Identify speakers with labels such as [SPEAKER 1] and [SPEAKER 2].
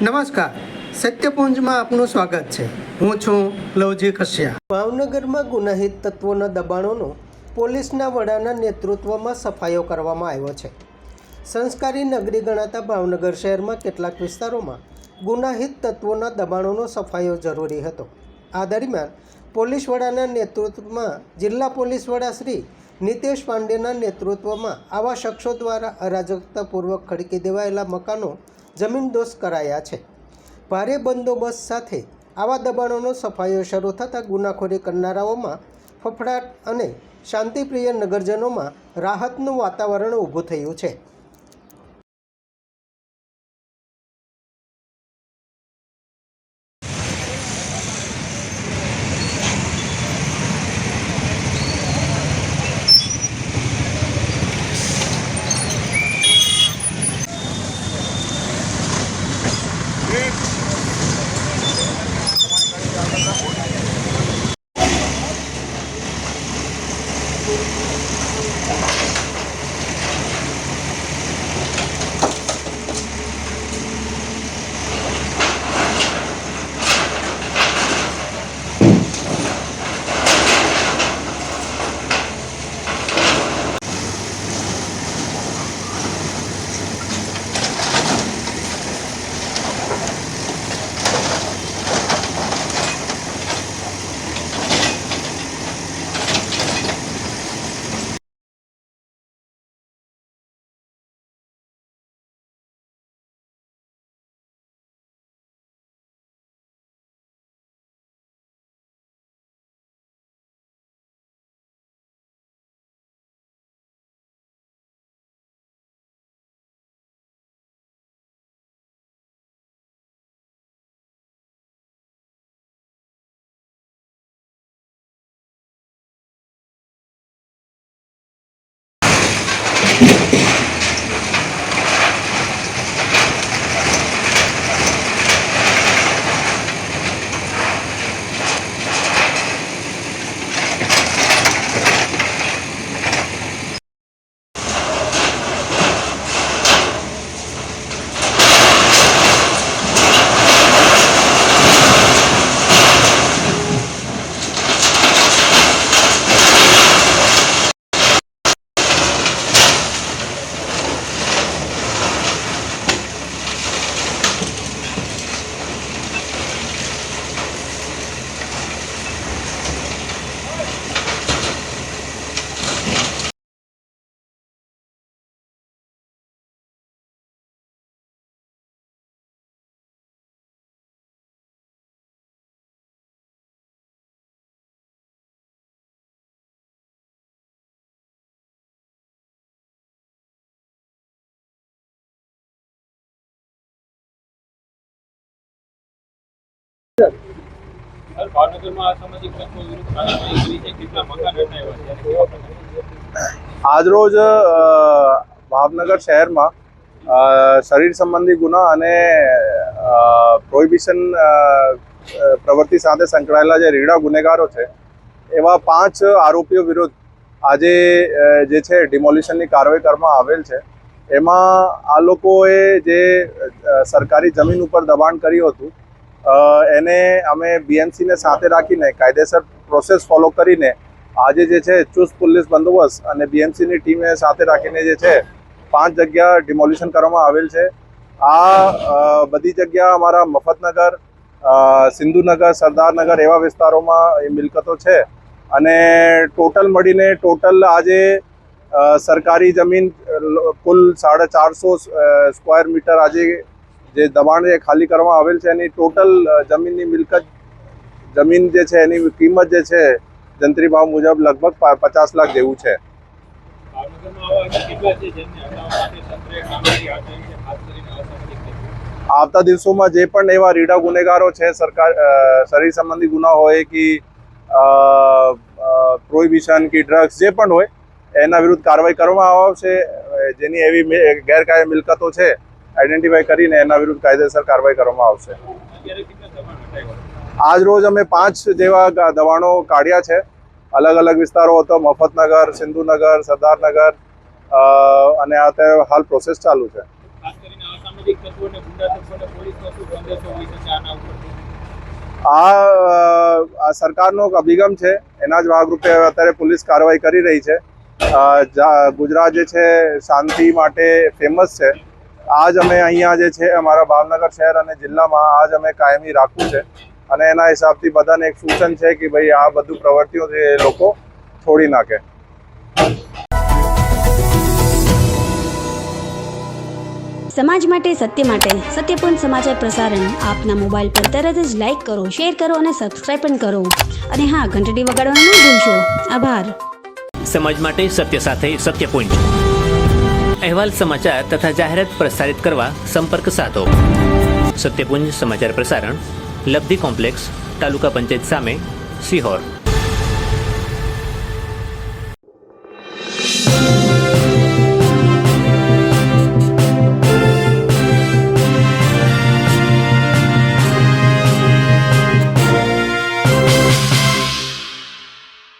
[SPEAKER 1] નમસ્કાર, સત્યપુંજમાં આપનું સ્વાગત છે. હું છું લવજી કશ્યા. ભાવનગરમાં ગુનાહિત તત્વોના દબાણોનો પોલીસના વડાના નેતૃત્વમાં સફાયો કરવામાં આવ્યો છે. સંસ્કારી નગરી ગણાતા ભાવનગર શહેરમાં કેટલાક વિસ્તારોમાં ગુનાહિત તત્વોના દબાણોનો સફાયો જરૂરી હતો. આ દરમિયાન પોલીસ વડાના નેતૃત્વમાં જિલ્લા પોલીસ વડા શ્રી નીતેશ પાંડેના નેતૃત્વમાં આવા શખ્સો દ્વારા અરાજકતાપૂર્વક ખડકી દેવાયેલા મકાનો જમીનદોસ્ત કરાયા છે. ભારે બંદોબસ્ત સાથે આવા દબાણોનો સફાયો શરૂ થતાં ગુનાખોરી કરનારાઓમાં ફફડાટ અને શાંતિપ્રિય નગરજનોમાં રાહતનું વાતાવરણ ઊભું થયું છે.
[SPEAKER 2] આજરોજ ભાવનગર શહેરમાં શરીર સંબંધી ગુના અને પ્રોહિબિશન પ્રવૃત્તિ સાથે સંકળાયેલા જે રીડા ગુનેગારો છે એવા 5 આરોપીઓ વિરુદ્ધ આજે જે છે ડિમોલિશનની કાર્યવાહી કરવામાં આવેલ છે. એમાં આ લોકોએ જે સરકારી જમીન ઉપર દબાણ કર્યું હતું એને અમે બીએમસીને સાથે રાખીને કાયદેસર પ્રોસેસ ફોલો કરીને આજે જે છે ચુસ્ત પોલીસ બંદોબસ્ત અને બીએમસીની ટીમે સાથે રાખીને જે છે 5 જગ્યા ડિમોલિશન કરવામાં આવેલ છે. આ બધી જગ્યા અમારા મફતનગર, સિંધુનગર, સરદારનગર એવા વિસ્તારોમાં એ મિલકતો છે અને ટોટલ મળીને આજે સરકારી જમીન કુલ 450 સ્ક્વેર મીટર આજે જે દબાણ જે ખાલી કરવામાં આવેલ છે એની ટોટલ જમીનની મિલકત જમીન જે છે એની કિંમત જે છે જંત્રી ભાવ મુજબ લગભગ 50 લાખ જેવું છે. આવતા દિવસોમાં જે પણ એવા રીડા ગુનેગારો છે શરીર સંબંધી ગુના હોય કે પ્રોહિબિશન કે ડ્રગ્સ જે પણ હોય એના વિરુદ્ધ કાર્યવાહી કરવામાં આવશે. જેની એવી ગેરકાયદે મિલકતો છે આઈડેન્ટિફાઈ કરીને એના વિરુદ્ધ કાયદેસર કાર્યવાહી કરવામાં આવશે. આજ રોજ અમે 5 જેવા દબાણો કાઢ્યા છે. અલગ અલગ વિસ્તારો હતો, મફતનગર, સિંધુનગર, સરદારનગર અને આ હાલ પ્રોસેસ ચાલુ છે.
[SPEAKER 3] 1500 વિશે ચાના ઉપરથી
[SPEAKER 2] આ સરકારનો એક અભિગમ છે, એના જ ભાગરૂપે અત્યારે પોલીસ કાર્યવાહી કરી રહી છે. ગુજરાત જે છે શાંતિ માટે ફેમસ છે. આજ અમે અહીંયા જે છે અમારા ભાવનગર શહેર અને જિલ્લામાં આજ અમે કાયમી રાખવું છે અને એના હિસાબથી બધાને એક સૂચન છે કે ભાઈ આ બધું પ્રવૃત્તિઓ છે એ લોકો છોડી નાખે.
[SPEAKER 4] સમાજ માટે સત્ય માટે સત્યપૂર્ણ સમાચાર પ્રસારણ આપના મોબાઈલ પર તરત જ લાઈક કરો, શેર કરો અને સબસ્ક્રાઈબ પણ કરો. અને હા, ઘંટડી વગાડવાનું ન ભૂલશો. આભાર.
[SPEAKER 5] સમાજ માટે સત્ય સાથે સત્યપુંજ. અહેવાલ, સમાચાર તથા જાહેરાત પ્રસારિત કરવા સંપર્ક સાધો. સત્યપુંજ સમાચાર પ્રસારણ, લબ્ધિ કોમ્પ્લેક્સ, તાલુકા પંચાયત સામે, સિહોર.